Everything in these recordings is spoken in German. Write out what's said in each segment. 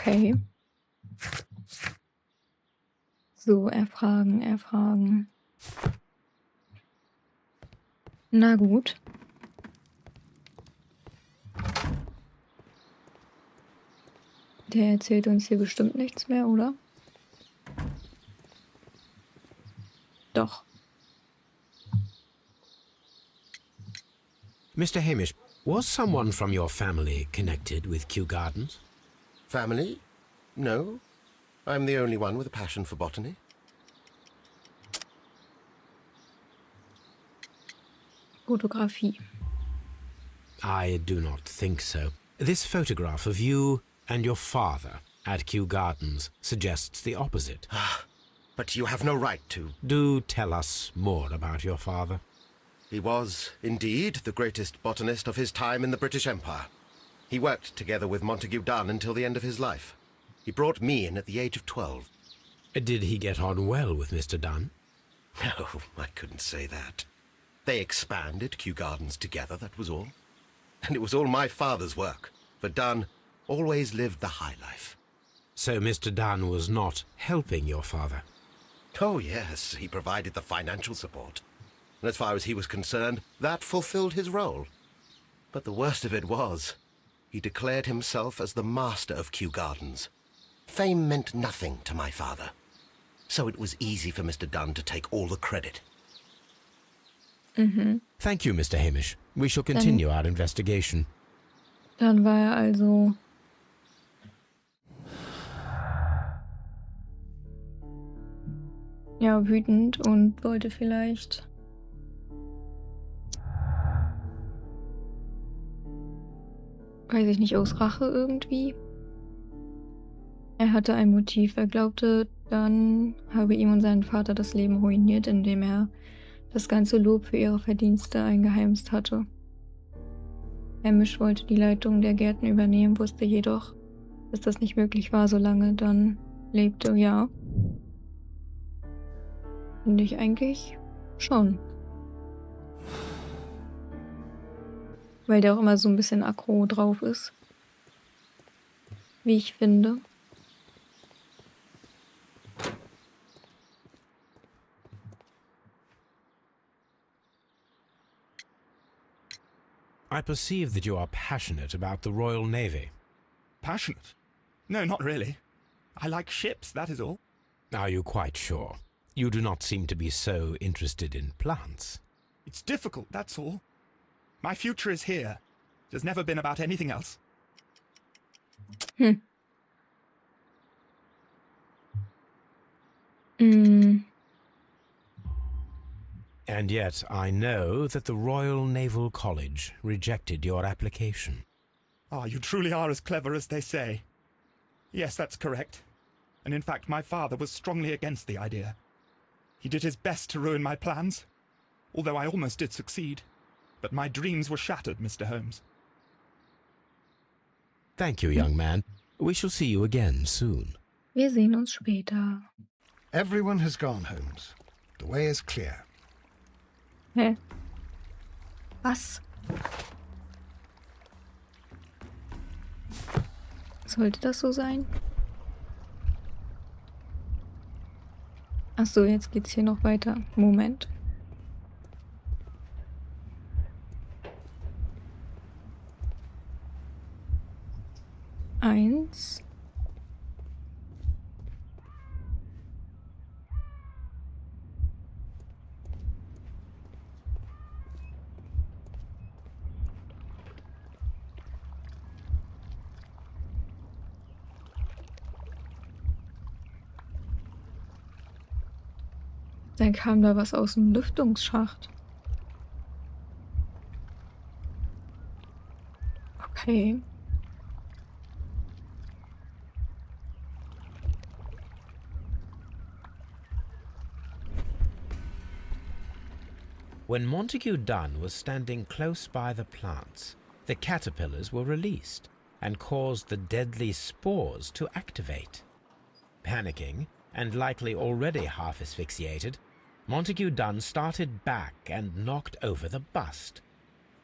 Okay. So, erfragen. Na gut. Der erzählt uns hier bestimmt nichts mehr, oder? Doch. Mr. Hamish, was someone from your family connected with Kew Gardens? Family? No. I'm the only one with a passion for botany. Fotografie. I do not think so. This photograph of you and your father at Kew Gardens suggests the opposite. But you have no right to. Do tell us more about your father. He was, indeed, the greatest botanist of his time in the British Empire. He worked together with Montague Dunn until the end of his life. He brought me in at the age of 12. Did he get on well with Mr. Dunn? No, I couldn't say that. They expanded Kew Gardens together, that was all. And it was all my father's work, for Dunn always lived the high life. So Mr. Dunn was not helping your father? Oh, yes, he provided the financial support. And as far as he was concerned, that fulfilled his role. But the worst of it was, he declared himself as the master of Kew Gardens. Fame meant nothing to my father. So it was easy for Mr. Dunn to take all the credit. Thank you, Mr. Hamish. We shall continue our investigation. Dann war er also ja wütend und wollte vielleicht weiß ich nicht, aus Rache irgendwie. Er hatte ein Motiv. Er glaubte, dann habe ihm und seinen Vater das Leben ruiniert, indem er das ganze Lob für ihre Verdienste eingeheimst hatte. Hamish wollte die Leitung der Gärten übernehmen, wusste jedoch, dass das nicht möglich war, solange dann lebte. Ja. Finde ich eigentlich schon. Weil der auch immer so ein bisschen aggro drauf ist. Wie ich finde. I perceive that you are passionate about the Royal Navy. Passionate? No, not really. I like ships, that is all. Are you quite sure? You do not seem to be so interested in plants. It's difficult, that's all. My future is here. It has never been about anything else. And yet I know that the Royal Naval College rejected your application. Ah, you truly are as clever as they say. Yes, that's correct. And in fact, my father was strongly against the idea. He did his best to ruin my plans, although I almost did succeed. But my dreams were shattered, Mr. Holmes. Thank you, young man. We shall see you again soon. Wir sehen uns später. Everyone has gone, Holmes. The way is clear. Hä? Was? Sollte das so sein? Ach so, jetzt geht's hier noch weiter. Moment. Eins. Dann kam da was aus dem Lüftungsschacht. Okay. When Montague Dunn was standing close by the plants, the caterpillars were released and caused the deadly spores to activate. Panicking, and likely already half asphyxiated, Montague Dunn started back and knocked over the bust.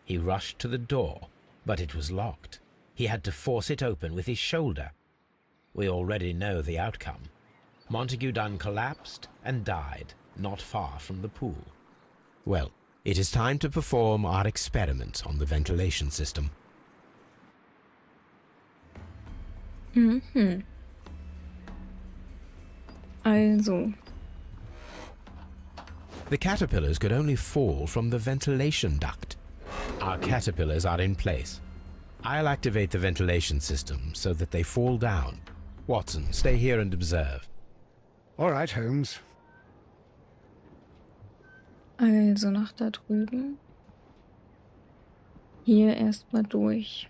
He rushed to the door, but it was locked. He had to force it open with his shoulder. We already know the outcome. Montague Dunn collapsed and died not far from the pool. Well, it is time to perform our experiment on the ventilation system. Mhm. Also, The caterpillars could only fall from the ventilation duct. Our caterpillars are in place. I'll activate the ventilation system so that they fall down. Watson, stay here and observe. All right, Holmes. also nach da drüben. Hier erstmal durch.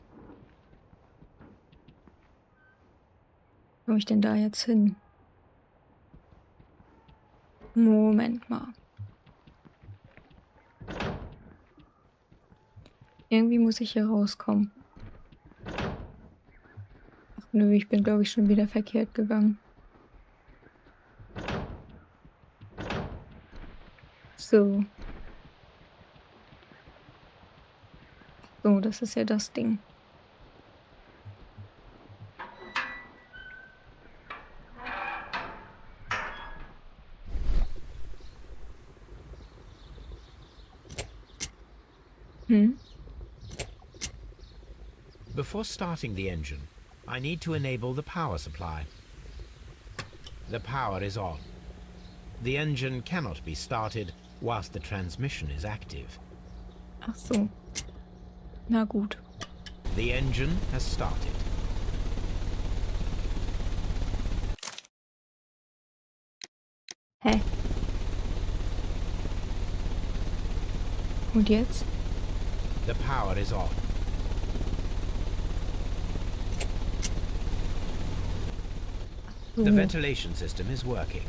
Wo komme ich denn da jetzt hin? Moment mal. Irgendwie muss ich hier rauskommen. Ach nö, ich bin glaube ich schon wieder verkehrt gegangen. So. So, das ist ja das Ding. Before starting the engine, I need to enable the power supply. The power is on. The engine cannot be started whilst the transmission is active. Ach so. Na gut. The engine has started. Hä? Und jetzt? The power is on. The So. ventilation system is working.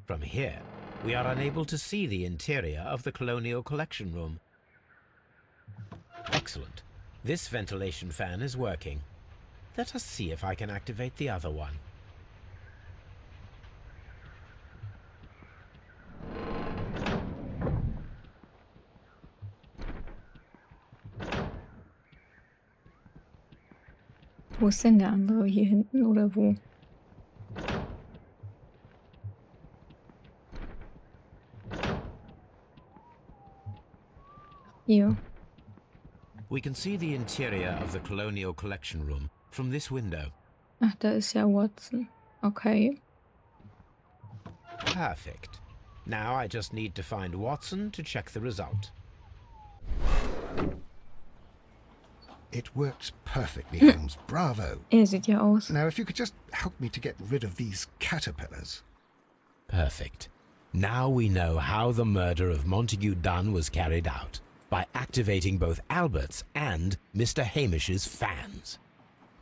From here, we are unable to see the interior of the Colonial Collection Room. Excellent. This ventilation fan is working. Let us see if I can activate the other one. Wo ist denn der andere? Hier hinten oder wo? Hier. We can see the interior of the Colonial Collection Room from this window. Ach, da ist ja Watson. Okay. Perfect. Now I just need to find Watson to check the result. It worked perfectly, Holmes. Bravo. Er sieht ja aus. Now, if you could just help me to get rid of these caterpillars. Perfect. Now we know how the murder of Montague Dunn was carried out, by activating both Albert's and Mr. Hamish's fans.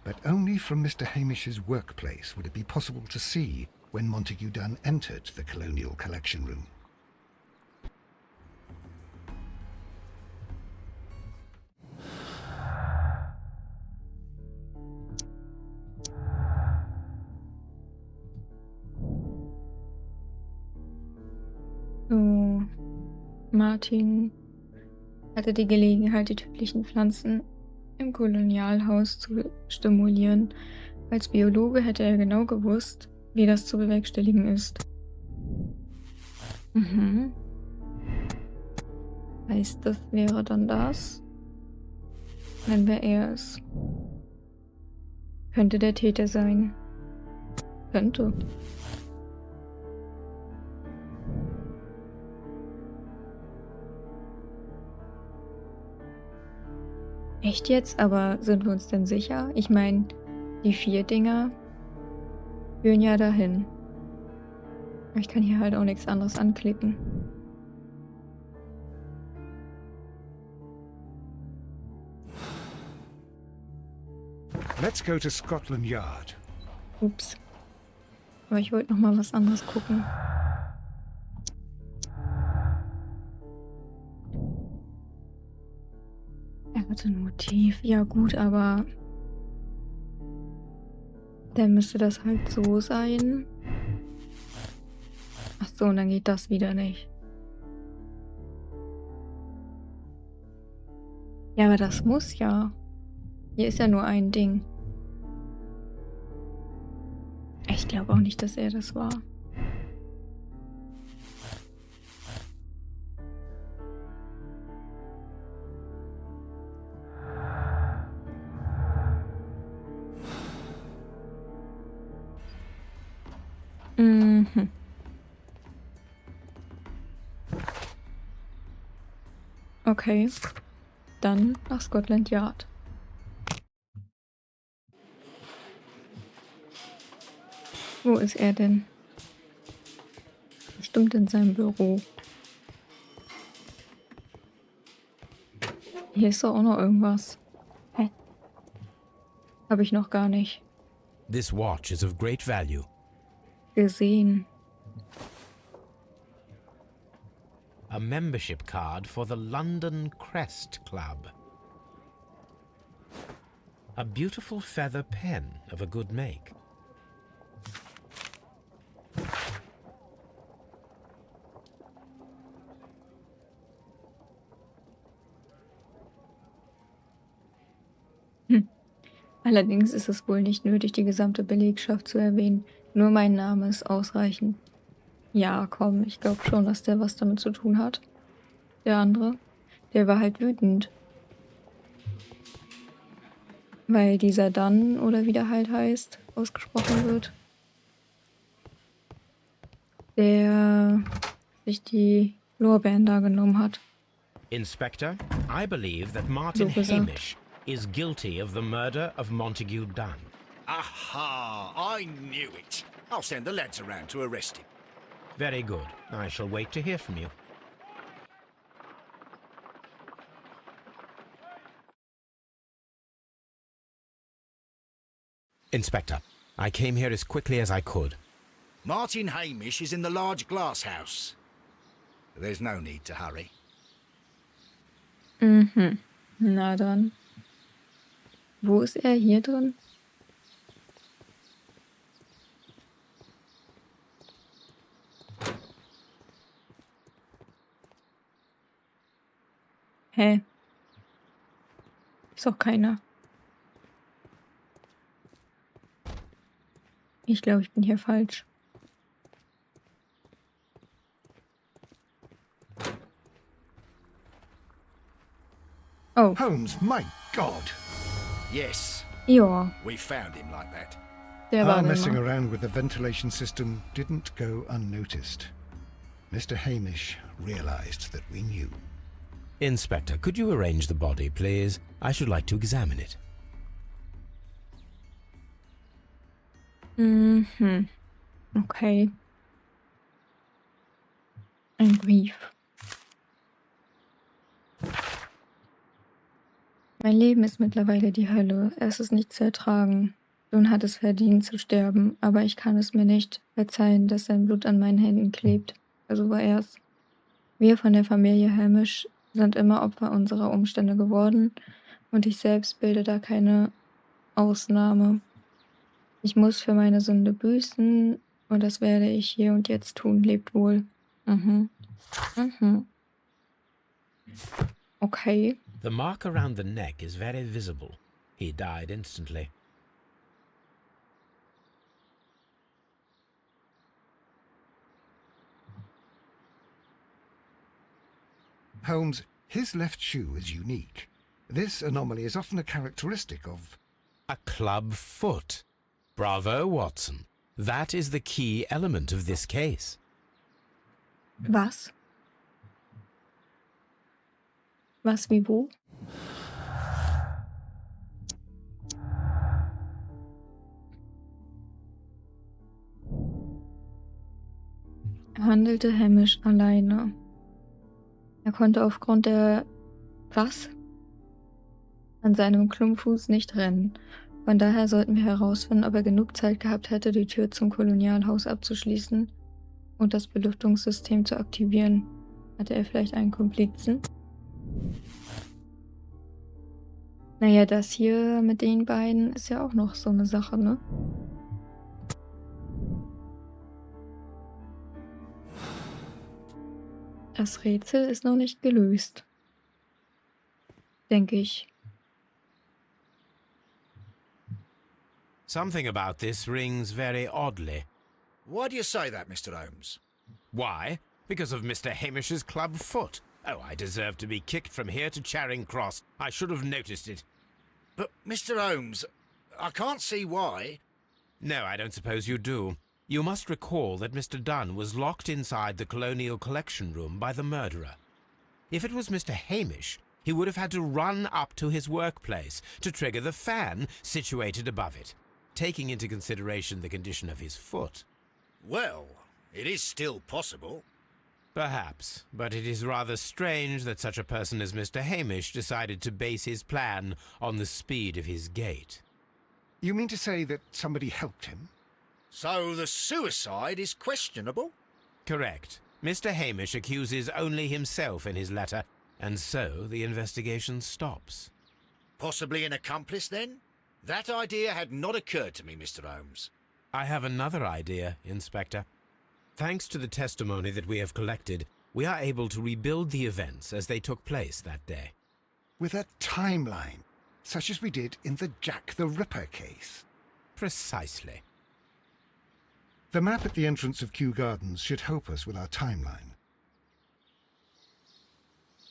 But only from Mr. Hamish's workplace would it be possible to see when Montague Dunn entered the Colonial Collection Room. So. Martin hatte die Gelegenheit, die tödlichen Pflanzen im Kolonialhaus zu stimulieren. Als Biologe hätte er genau gewusst, wie das zu bewerkstelligen ist. Heißt, das wäre dann das? Wenn wäre er es. Könnte der Täter sein. Könnte. Echt jetzt? Aber sind wir uns denn sicher? Ich meine, die 4 Dinger führen ja dahin. Ich kann hier halt auch nichts anderes anklicken. Let's go to Scotland Yard. Ups. Aber ich wollte noch mal was anderes gucken. Er hatte ein Motiv. Ja gut, aber dann müsste das halt so sein. Ach so, und dann geht das wieder nicht. Ja, aber das muss ja. Hier ist ja nur ein Ding. Ich glaube auch nicht, dass er das war. Mhm. Okay. Dann nach Scotland Yard. Wo ist er denn? Bestimmt in seinem Büro. Hier ist doch auch noch irgendwas. Hä? Habe ich noch gar nicht This watch is of great value. gesehen. A membership card for the London Crest Club. A beautiful feather pen of a good make. Allerdings ist es wohl nicht nötig, die gesamte Belegschaft zu erwähnen. Nur mein Name ist ausreichend. Ja, komm, ich glaube schon, dass der was damit zu tun hat. Der andere, der war halt wütend. Weil dieser dann, oder wie der halt heißt, ausgesprochen wird, der sich die Lorbeeren da genommen hat. Inspector, I believe that Martin So gesagt. Hamish is guilty of the murder of Montague Dunn. Aha! I knew it. I'll send the lads around to arrest him. Very good. I shall wait to hear from you. Inspector, I came here as quickly as I could. Martin Hamish is in the large glass house. There's no need to hurry. Mhm. Na dann. Wo ist er? Hier drin? Hä? Ist doch keiner. Ich glaube, ich bin hier falsch. Oh, Holmes, my God! Yes, ja, we found him like that. der war Our messing immer. around with the ventilation system didn't go unnoticed. Mr. Hamish realized that we knew. Inspector, could you arrange the body, please? I should like to examine it. Mhm. Okay. Ein Brief. Mein Leben ist mittlerweile die Hölle. Es ist nicht zu ertragen. John hat es verdient zu sterben, aber ich kann es mir nicht verzeihen, dass sein Blut an meinen Händen klebt. Also war er es. Wir von der Familie Hamish sind immer Opfer unserer Umstände geworden und ich selbst bilde da keine Ausnahme. Ich muss für meine Sünde büßen und das werde ich hier und jetzt tun. Lebt wohl. Mhm. Mhm. Okay. The mark around the neck is very visible. He died instantly. Holmes, his left shoe is unique. This anomaly is often a characteristic of... A club foot. Bravo, Watson. That is the key element of this case. Was? Was wie wo? Handelte Hamish alleine. Er konnte aufgrund der... Was? An seinem Klumpfuß nicht rennen. Von daher sollten wir herausfinden, ob er genug Zeit gehabt hätte, die Tür zum Kolonialhaus abzuschließen und das Belüftungssystem zu aktivieren. Hatte er vielleicht einen Komplizen? Naja, das hier mit den beiden ist ja auch noch so eine Sache, ne? Das Rätsel ist noch nicht gelöst, denke ich. Something about this rings very oddly. Why do you say that, Mr. Holmes? Why? Because of Mr. Hamish's club foot. Oh, I deserve to be kicked from here to Charing Cross. I should have noticed it. But, Mr. Holmes, I can't see why. No, I don't suppose you do. You must recall that Mr. Dunn was locked inside the Colonial Collection Room by the murderer. If it was Mr. Hamish, he would have had to run up to his workplace to trigger the fan situated above it, taking into consideration the condition of his foot. Well, it is still possible. Perhaps, but it is rather strange that such a person as Mr. Hamish decided to base his plan on the speed of his gait. You mean to say that somebody helped him? So the suicide is questionable? Correct. Mr. Hamish accuses only himself in his letter, and so the investigation stops. Possibly an accomplice, then? That idea had not occurred to me, Mr. Holmes. I have another idea, Inspector. Thanks to the testimony that we have collected, we are able to rebuild the events as they took place that day. With a timeline, such as we did in the Jack the Ripper case. Precisely. The map at the entrance of Kew Gardens should help us with our timeline.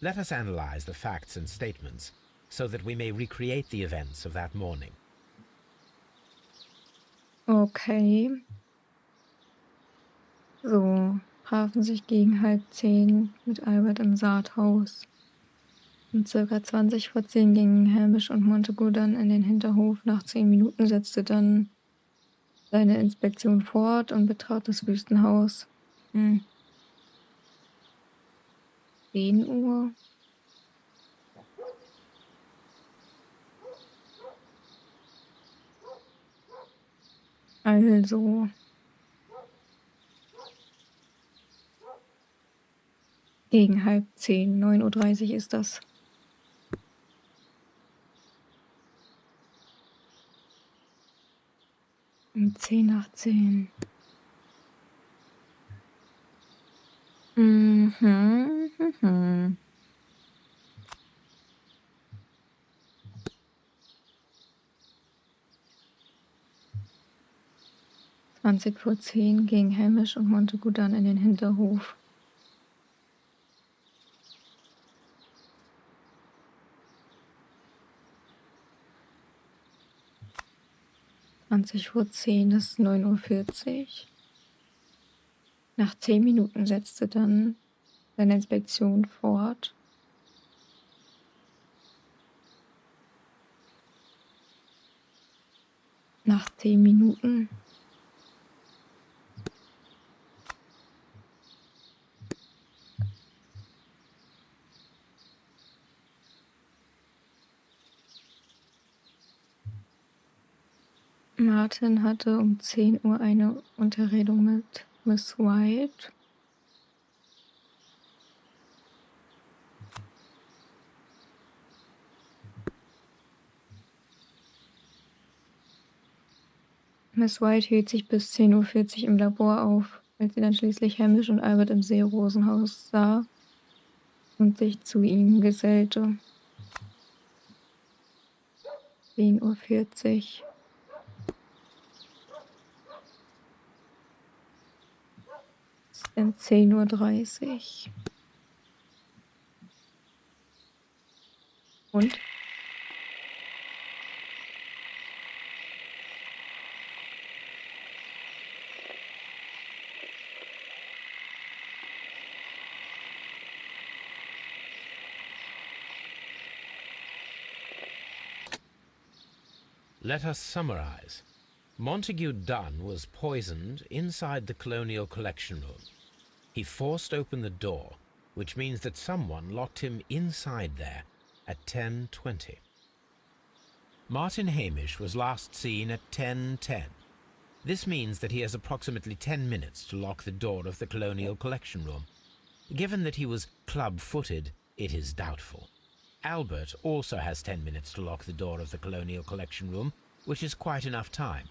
Let us analyze the facts and statements so that we may recreate the events of that morning. Okay. So, trafen sich gegen 9:30 mit Albert im Saathaus. Um circa 20 vor 10 gingen Hamish und Montagu dann in den Hinterhof. Nach 10 Minuten setzte dann seine Inspektion fort und betrat das Wüstenhaus. 10 Uhr. Also gegen 9:30, 9:30 Uhr ist das. Um 10 nach 10. Mhm. 20 vor 10 gingen Hamish und Montagu dann in den Hinterhof. Das ist 9:40 Uhr. Nach 10 Minuten setzte dann seine Inspektion fort. Nach 10 Minuten. Martin hatte um 10 Uhr eine Unterredung mit Miss White. Miss White hielt sich bis 10:40 Uhr im Labor auf, als sie dann schließlich Hamish und Albert im Seerosenhaus sah und sich zu ihnen gesellte. 10:40 Uhr. Es sind 10:30 Uhr. Und? Let us summarize. Montague Dunn was poisoned inside the Colonial Collection Room. He forced open the door, which means that someone locked him inside there at 10:20. Martin Hamish was last seen at 10:10. This means that he has approximately 10 minutes to lock the door of the Colonial Collection Room. Given that he was club-footed, it is doubtful. Albert also has 10 minutes to lock the door of the Colonial Collection Room, which is quite enough time.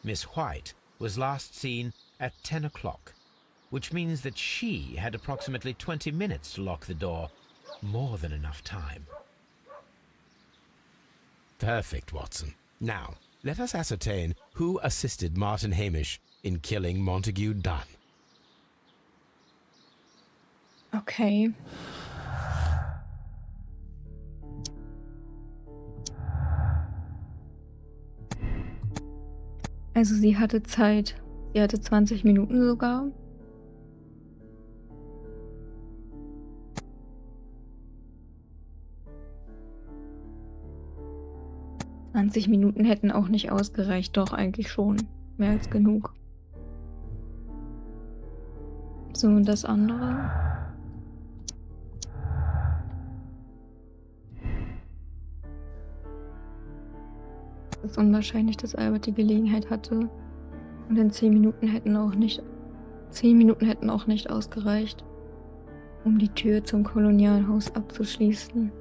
Miss White was last seen at 10 o'clock, which means that she had approximately 20 minutes to lock the door. More than enough time. Perfect, Watson. Now, let us ascertain who assisted Martin Hamish in killing Montague Dunn. Okay. Also sie hatte Zeit. Sie hatte 20 Minuten sogar. ...20 Minuten hätten auch nicht ausgereicht. Doch, eigentlich schon. Mehr als genug. So, und das andere? Es ist unwahrscheinlich, dass Albert die Gelegenheit hatte. Und in 10 Minuten hätten auch nicht... 10 Minuten hätten auch nicht ausgereicht, um die Tür zum Kolonialhaus abzuschließen.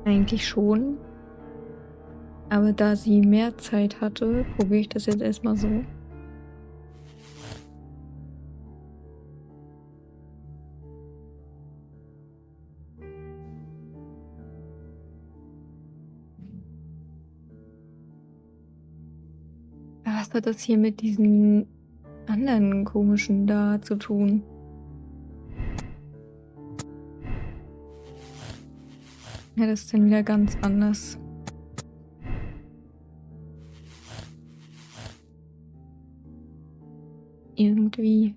Eigentlich schon. Aber da sie mehr Zeit hatte, probiere ich das jetzt erstmal so. Was hat das hier mit diesen anderen komischen da zu tun? Ja, das ist dann wieder ganz anders. Irgendwie.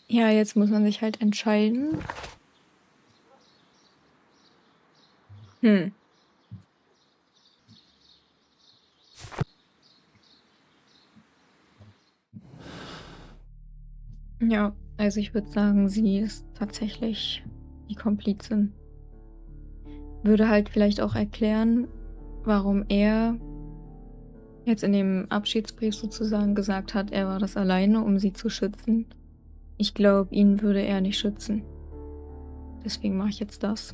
Ja, jetzt muss man sich halt entscheiden. Ja, also ich würde sagen, sie ist tatsächlich die Komplizin. Würde halt vielleicht auch erklären, warum er jetzt in dem Abschiedsbrief sozusagen gesagt hat, er war das alleine, um sie zu schützen. Ich glaube, ihn würde er nicht schützen. Deswegen mache ich jetzt das.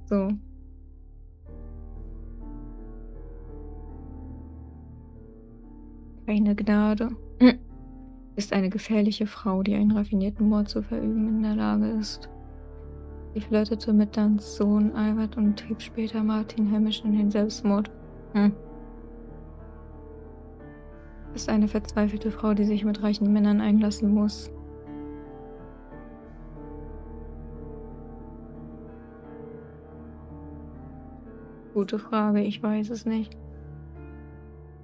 So. Keine Gnade. Ist eine gefährliche Frau, die einen raffinierten Mord zu verüben in der Lage ist. Sie flirtete mit Duns Sohn Albert und trieb später Martin Hamish in den Selbstmord. Ist eine verzweifelte Frau, die sich mit reichen Männern einlassen muss. Gute Frage, ich weiß es nicht.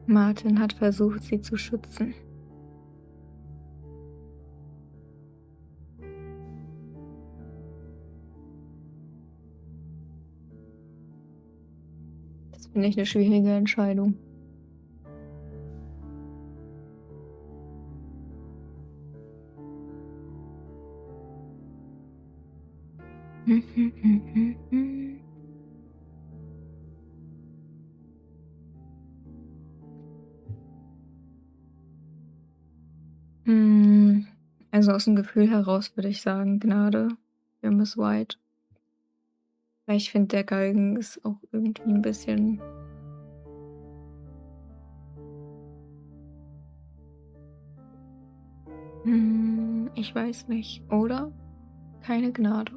Martin hat versucht, sie zu schützen. Das finde ich eine schwierige Entscheidung. Also aus dem Gefühl heraus würde ich sagen, Gnade für Miss White. Weil ich finde, der Galgen ist auch irgendwie ein bisschen... ich weiß nicht. Oder? Keine Gnade.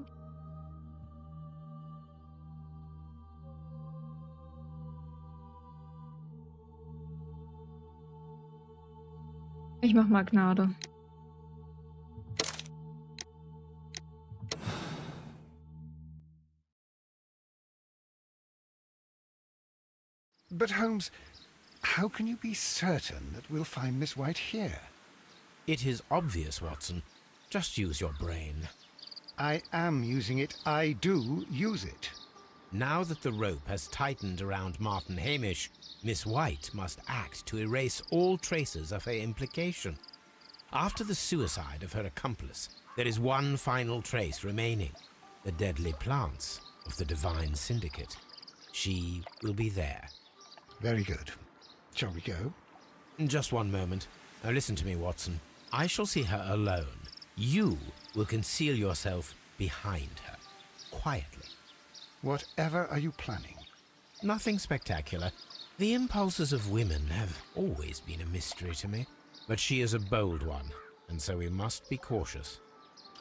Ich mach mal Gnade. But Holmes, how can you be certain that we'll find Miss White here? It is obvious, Watson. Just use your brain. I am using it. I do use it. Now that the rope has tightened around Martin Hamish, Miss White must act to erase all traces of her implication. After the suicide of her accomplice, there is one final trace remaining: the deadly plants of the Divine Syndicate. She will be there. Very good. Shall we go? Just one moment. Now listen to me, Watson. I shall see her alone. You will conceal yourself behind her, quietly. Whatever are you planning? Nothing spectacular. The impulses of women have always been a mystery to me. But she is a bold one, and so we must be cautious.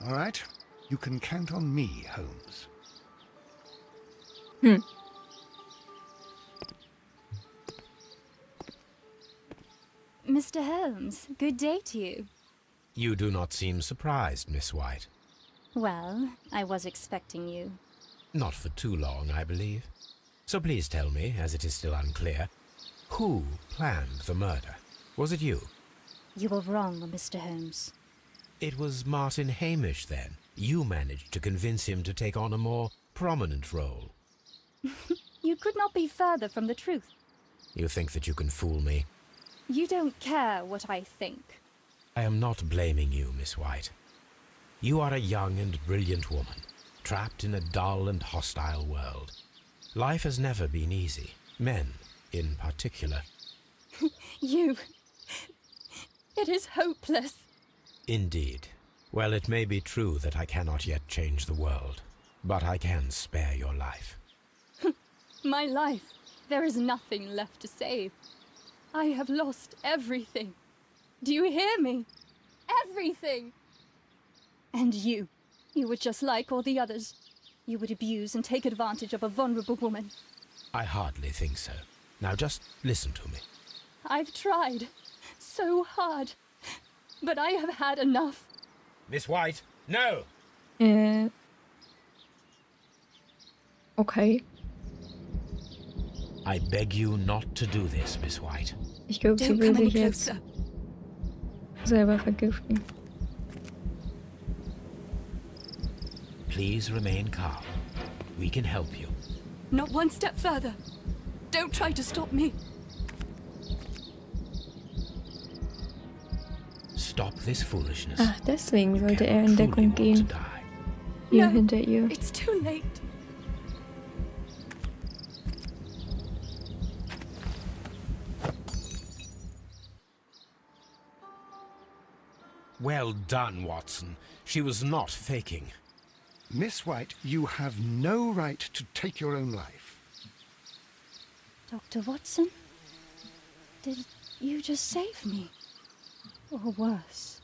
All right. You can count on me, Holmes. Mr. Holmes, good day to you. You do not seem surprised, Miss White. Well, I was expecting you. Not for too long, I believe. So please tell me, as it is still unclear, who planned the murder? Was it you? You were wrong, Mr. Holmes. It was Martin Hamish, then. You managed to convince him to take on a more prominent role. You could not be further from the truth. You think that you can fool me? You don't care what I think. I am not blaming you, Miss White. You are a young and brilliant woman, trapped in a dull and hostile world. Life has never been easy, men in particular. You... It is hopeless. Indeed. Well, it may be true that I cannot yet change the world, but I can spare your life. My life. There is nothing left to save. I have lost everything. Do you hear me? Everything! And you were just like all the others. You would abuse and take advantage of a vulnerable woman. I hardly think so. Now just listen to me. I've tried so hard, but I have had enough. Miss White, no! Okay. I beg you not to do this, Miss White. Ich glaube, sie will sich jetzt selber vergiften. Please remain calm. We can help you. Not one step further. Don't try to stop me. Stop this foolishness. Ach, deswegen You sollte er cannot in truly Deckung want to gehen. die. Hier No, hinter ihr. It's too late. Well done, Watson. She was not faking. Miss White, you have no right to take your own life. Dr. Watson? Did you just save me? Or worse?